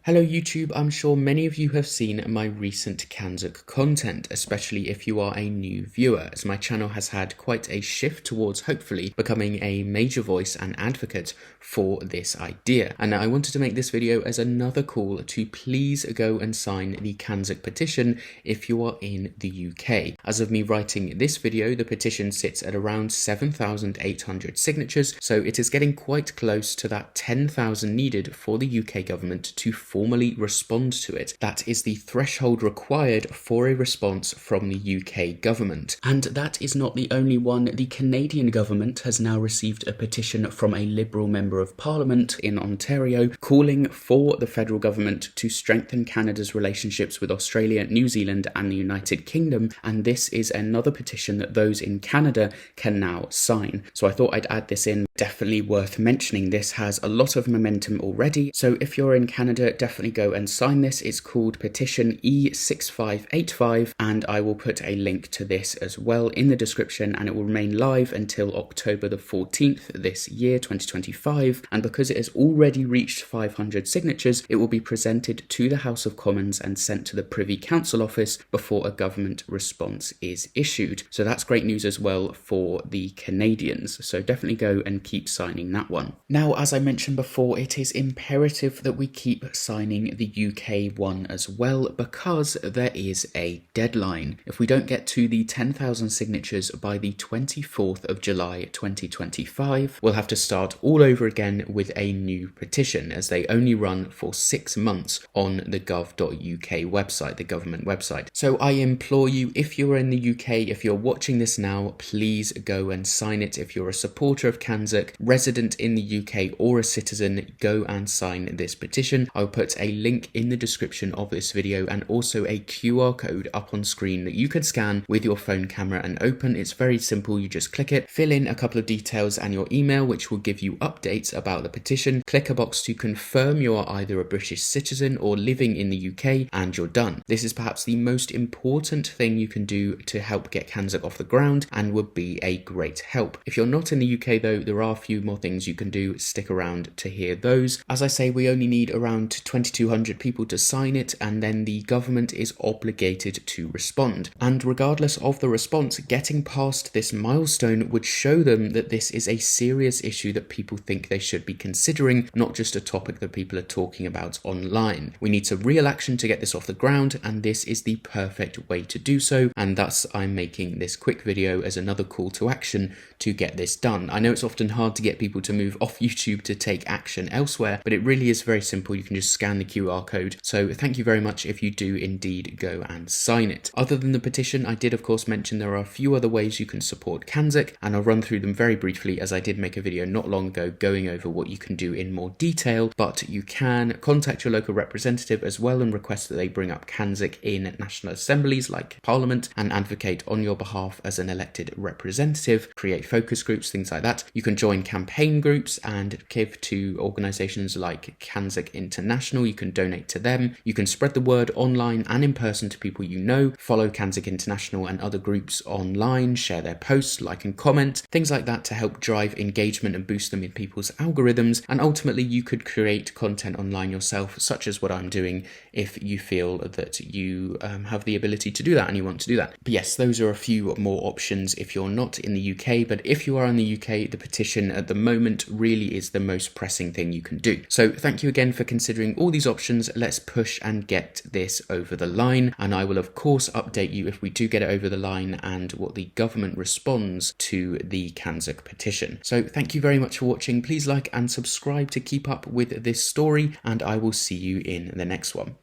Hello YouTube, I'm sure many of you have seen my recent Kanzuk content, especially if you are a new viewer, as my channel has had quite a shift towards hopefully becoming a major voice and advocate for this idea. And I wanted to make this video as another call to please go and sign the Kanzuk petition if you are in the UK. As of me writing this video, the petition sits at around 7,800 signatures, so it is getting quite close to that 10,000 needed for the UK government to formally respond to it. That is the threshold required for a response from the UK government. And that is not the only one. The Canadian government has now received a petition from a Liberal Member of Parliament in Ontario calling for the federal government to strengthen Canada's relationships with Australia, New Zealand and the United Kingdom, and this is another petition that those in Canada can now sign. So I thought I'd add this in. Definitely worth mentioning. This has a lot of momentum already, so if you're in Canada, definitely go and sign this. It's called Petition E6585, and I will put a link to this as well in the description, and it will remain live until October the 14th this year, 2025, and because it has already reached 500 signatures, it will be presented to the House of Commons and sent to the Privy Council office before a government response is issued. So that's great news as well for the Canadians, so definitely go and keep signing that one. Now, as I mentioned before, it is imperative that we keep signing the UK one as well, because there is a deadline. If we don't get to the 10,000 signatures by the 24th of July 2025, we'll have to start all over again with a new petition, as they only run for 6 months on the gov.uk website, the government website. So I implore you, if you're in the UK, if you're watching this now, please go and sign it. If you're a supporter of Kanzuk, resident in the UK or a citizen, go and sign this petition. I'll put a link in the description of this video and also a QR code up on screen that you can scan with your phone camera and open. It's very simple. You just click it, fill in a couple of details and your email, which will give you updates about the petition. Click a box to confirm you are either a British citizen or living in the UK, and you're done. This is perhaps the most important thing you can do to help get Kanzuk off the ground and would be a great help. If you're not in the UK though, there are a few more things you can do. Stick around to hear those. As I say, we only need around 2,200 people to sign it, and then the government is obligated to respond. And regardless of the response, getting past this milestone would show them that this is a serious issue that people think they should be considering, not just a topic that people are talking about online. We need some real action to get this off the ground, and this is the perfect way to do so, and thus I'm making this quick video as another call to action to get this done. I know it's often hard to get people to move off YouTube to take action elsewhere, but it really is very simple. You can just scan the QR code. So thank you very much if you do indeed go and sign it. Other than the petition, I did of course mention there are a few other ways you can support Kanzuk, and I'll run through them very briefly, as I did make a video not long ago going over what you can do in more detail. But you can contact your local representative as well and request that they bring up Kanzuk in national assemblies like Parliament and advocate on your behalf as an elected representative, create focus groups, things like that. You can join campaign groups and give to organisations like Kanzuk International. You can donate to them. You can spread the word online and in person to people you know. Follow Kanzuk International and other groups online, share their posts, like and comment, things like that to help drive engagement and boost them in people's algorithms. And ultimately you could create content online yourself, such as what I'm doing, if you feel that you have the ability to do that and you want to do that. But yes, those are a few more options if you're not in the UK, but if you are in the UK, the petition at the moment really is the most pressing thing you can do. So thank you again for considering all these options. Let's push and get this over the line, and I will of course update you if we do get it over the line and what the government responds to the Kanzuk petition. So thank you very much for watching. Please like and subscribe to keep up with this story, and I will see you in the next one.